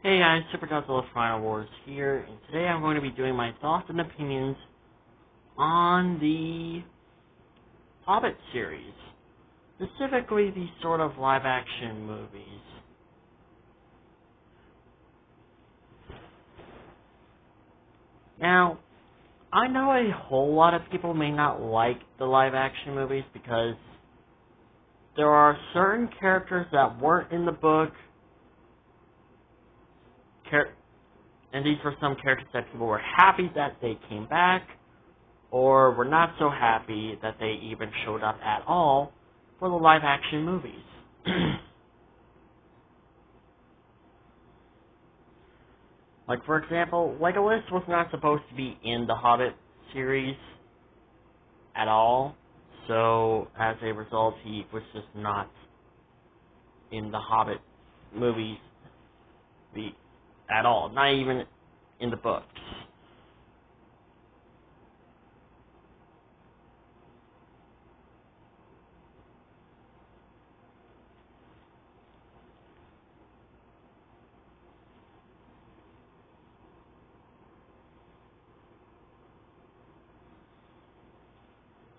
Hey guys, Super Godzilla Final Wars here, and today I'm going to be doing my thoughts and opinions on the Hobbit series, specifically the sort of live-action movies. Now, I know a whole lot of people may not like the live-action movies because there are certain characters that weren't in the book, and these were some characters that people were happy that they came back, or were not so happy that they even showed up at all for the live-action movies. Like, for example, Legolas was not supposed to be in the Hobbit series at all, so as a result, he was just not in the Hobbit movies at all, not even in the books.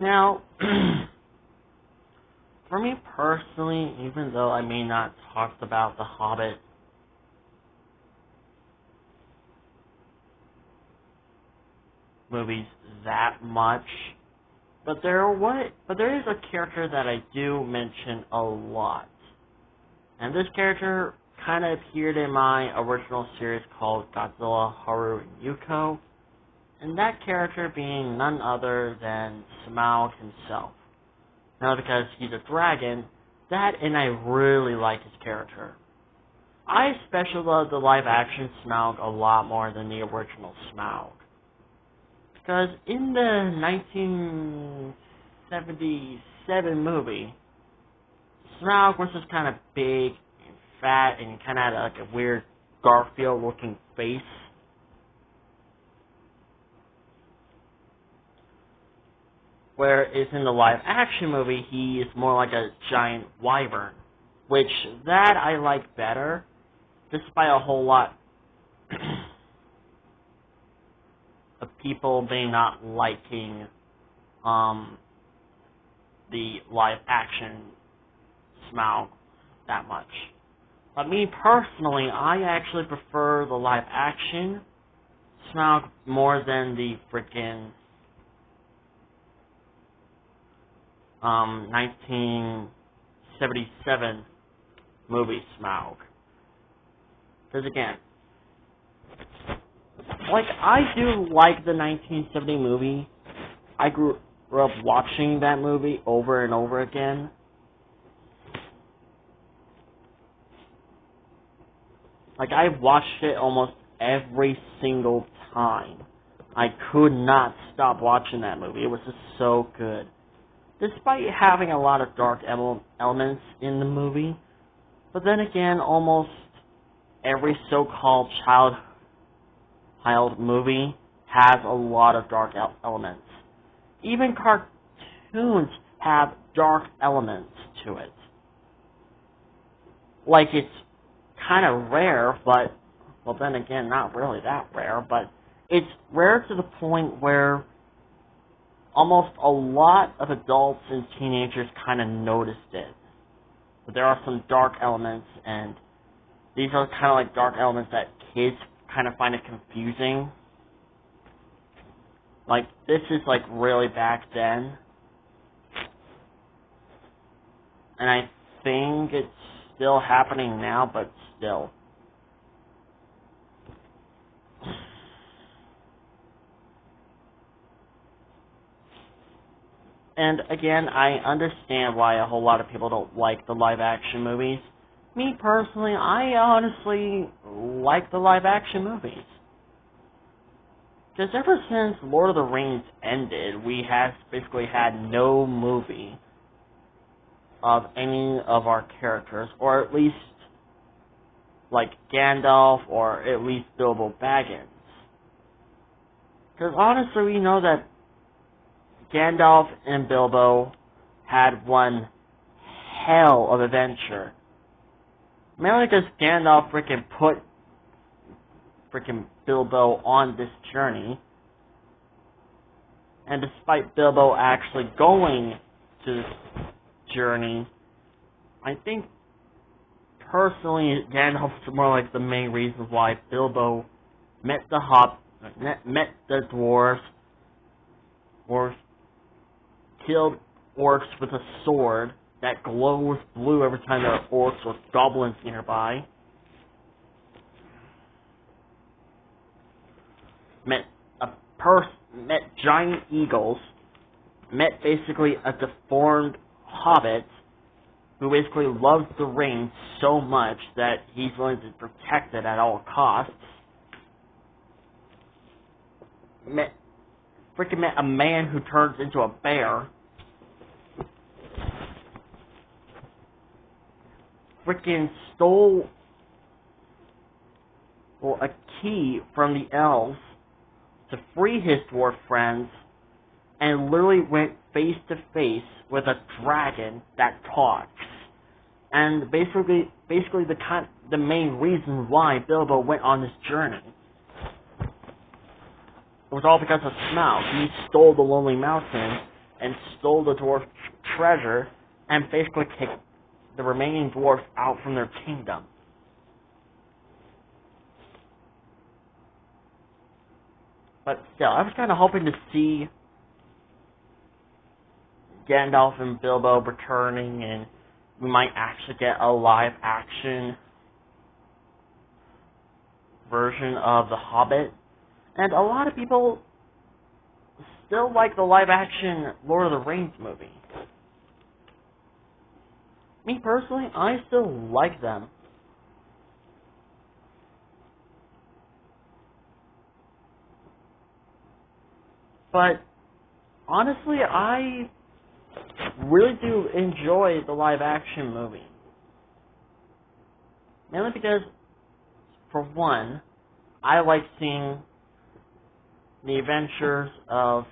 Now, for me personally, even though I may not talk about the Hobbit movies that much, but there is a character that I do mention a lot, and this character kind of appeared in my original series called Godzilla, Haru, and Yuko, and that character being none other than Smaug himself. Now, because he's a dragon, that and I really like his character. I especially love the live-action Smaug a lot more than the original Smaug. Because in the 1977 movie, Smaug was just kind of big and fat and kind of had like a weird Garfield-looking face. Whereas in the live-action movie, he is more like a giant wyvern, which that I like better, despite a whole lot of people may not liking the live-action Smaug that much. But me personally, I actually prefer the live-action Smaug more than the freaking 1977 movie Smaug. Because again, like, I do like the 1970 movie. I grew up watching that movie over and over again. Like, I watched it almost every single time. I could not stop watching that movie. It was just so good. Despite having a lot of dark elements in the movie, but then again, almost every so-called child movie has a lot of dark elements. Even cartoons have dark elements to it. Like, it's kind of rare, but, well, then again, not really that rare, but it's rare to the point where almost a lot of adults and teenagers kind of noticed it. But there are some dark elements, and these are kind of like dark elements that kids kind of find it confusing. Like, this is like really back then. And I think it's still happening now, but still. And again, I understand why a whole lot of people don't like the live-action movies. Me personally, I honestly like the live-action movies. Because ever since Lord of the Rings ended, we have basically had no movie of any of our characters, or at least like Gandalf, or at least Bilbo Baggins. Because honestly, we know that Gandalf and Bilbo had one hell of adventure. Mainly because Gandalf freaking put freaking Bilbo on this journey. And despite Bilbo actually going to this journey, I think personally Gandalf is more like the main reason why Bilbo met the dwarves, or killed orcs with a sword that glows blue every time there are orcs or goblins nearby. Met giant eagles. Met basically a deformed hobbit who basically loves the ring so much that he's willing to protect it at all costs. Met a man who turns into a bear. Stole a key from the elves to free his dwarf friends, and literally went face to face with a dragon that talks. And basically the main reason why Bilbo went on this journey. It was all because of Smaug. He stole the Lonely Mountain and stole the dwarf treasure and basically kicked the remaining dwarfs out from their kingdom. But still, I was kind of hoping to see Gandalf and Bilbo returning, and we might actually get a live-action version of The Hobbit. And a lot of people still like the live-action Lord of the Rings movie. Me personally, I still like them. But honestly, I really do enjoy the live-action movie. Mainly because, for one, I like seeing the adventures of,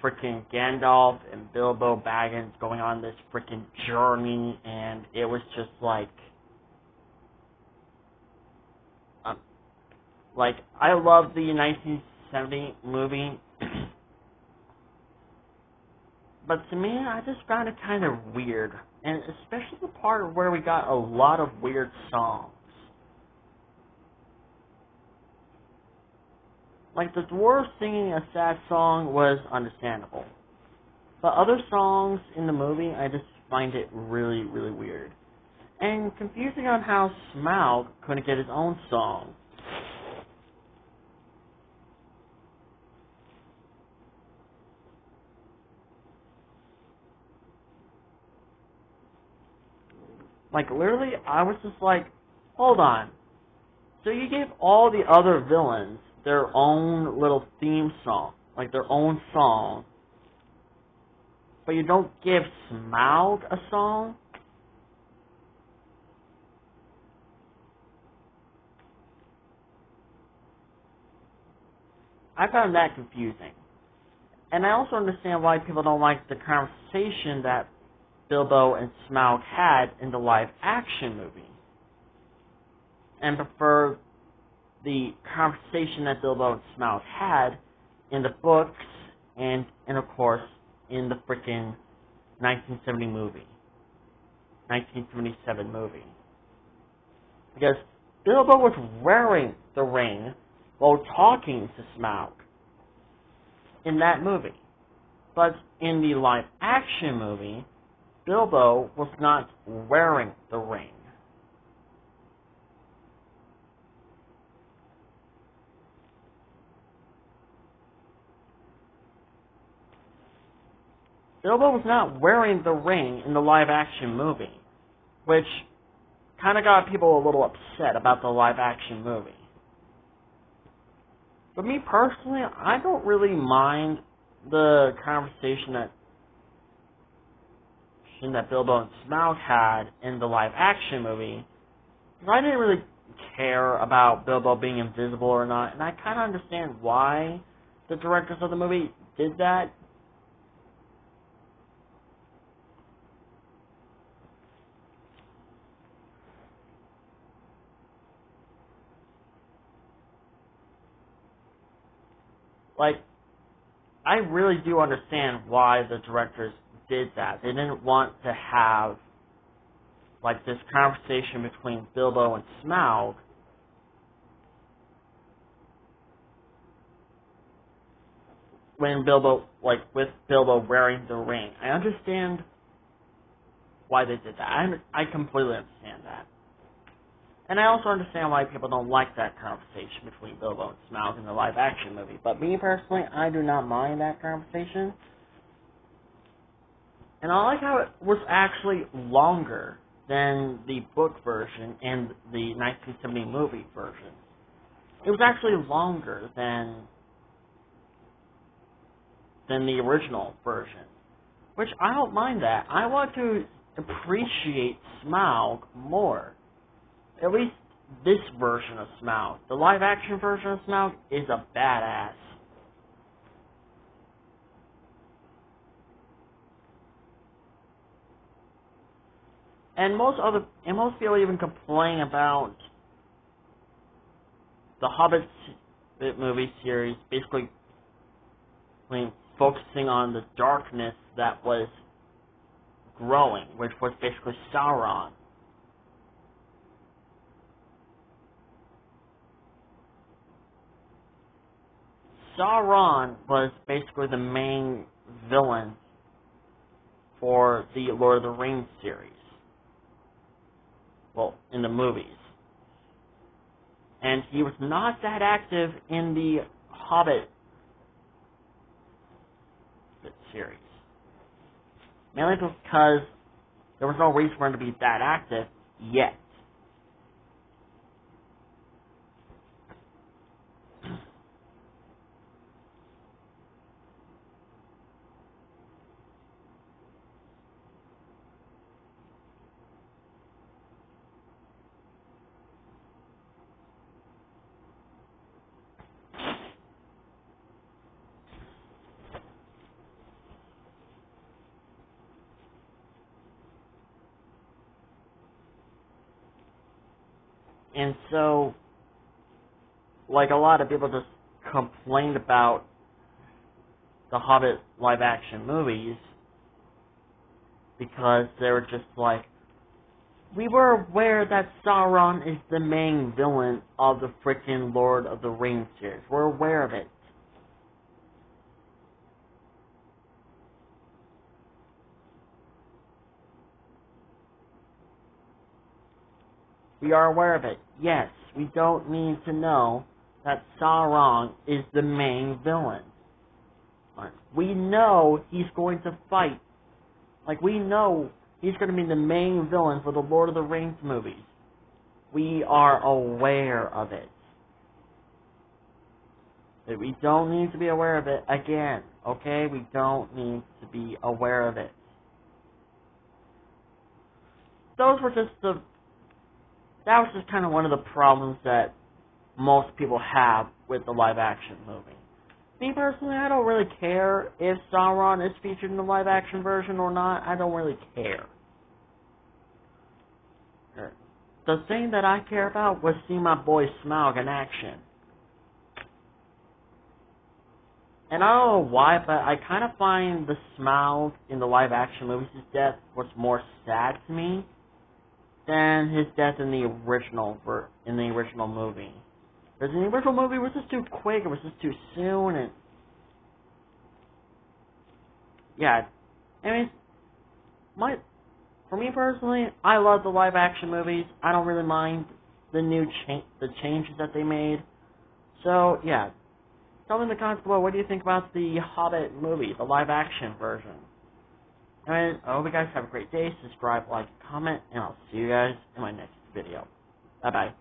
frickin' Gandalf and Bilbo Baggins going on this frickin' journey, and it was just I love the 1970 movie, but to me, I just found it kind of weird, and especially the part where we got a lot of weird songs. Like, the dwarves singing a sad song was understandable, but other songs in the movie, I just find it really, really weird. And confusing on how Smaug couldn't get his own song. Literally, I was just hold on. So you gave all the other villains their own little theme song, their own song, but you don't give Smaug a song? I found that confusing. And I also understand why people don't like the conversation that Bilbo and Smaug had in the live-action movie, and prefer the conversation that Bilbo and Smaug had in the books and of course, in the frickin' 1977 movie. Because Bilbo was wearing the ring while talking to Smaug in that movie. But in the live-action movie, Bilbo was not wearing the ring. Bilbo was not wearing the ring in the live-action movie, which kind of got people a little upset about the live-action movie. But me personally, I don't really mind the conversation that Bilbo and Smaug had in the live-action movie, because I didn't really care about Bilbo being invisible or not, and I kind of understand why the directors of the movie did that. like, I really do understand why the directors did that. They didn't want to have, like, this conversation between Bilbo and Smaug when Bilbo, like, with Bilbo wearing the ring. I understand why they did that. I completely understand that. And I also understand why people don't like that conversation between Bilbo and Smaug in the live-action movie. But me, personally, I do not mind that conversation. And I like how it was actually longer than the book version and the 1970 movie version. It was actually longer than the original version. Which, I don't mind that. I want to appreciate Smaug more. At least this version of Smaug. The live-action version of Smaug is a badass. And most people even complain about the Hobbit movie series basically focusing on the darkness that was growing, which was basically Sauron. Sauron was basically the main villain for the Lord of the Rings series. Well, in the movies. And he was not that active in the Hobbit series. Mainly because there was no reason for him to be that active yet. And so, like, a lot of people just complained about the Hobbit live-action movies because they were just like, we were aware that Sauron is the main villain of the freaking Lord of the Rings series. We're aware of it. We are aware of it. Yes, we don't need to know that Sauron is the main villain. We know he's going to fight. Like, we know he's going to be the main villain for the Lord of the Rings movies. We are aware of it. But we don't need to be aware of it again, okay? We don't need to be aware of it. That was just kind of one of the problems that most people have with the live-action movie. Me personally, I don't really care if Sauron is featured in the live-action version or not. I don't really care. The thing that I care about was seeing my boy Smaug in action. And I don't know why, but I kind of find the Smaug in the live-action movies' death was more sad to me than his death in the original movie. Because in the original movie, it was just too quick, it was just too soon, and... yeah, I mean, for me personally, I love the live-action movies. I don't really mind the changes that they made. So, yeah. Tell me in the comments below, what do you think about the Hobbit movie, the live-action version? And I hope you guys have a great day. Subscribe, like, comment, and I'll see you guys in my next video. Bye-bye.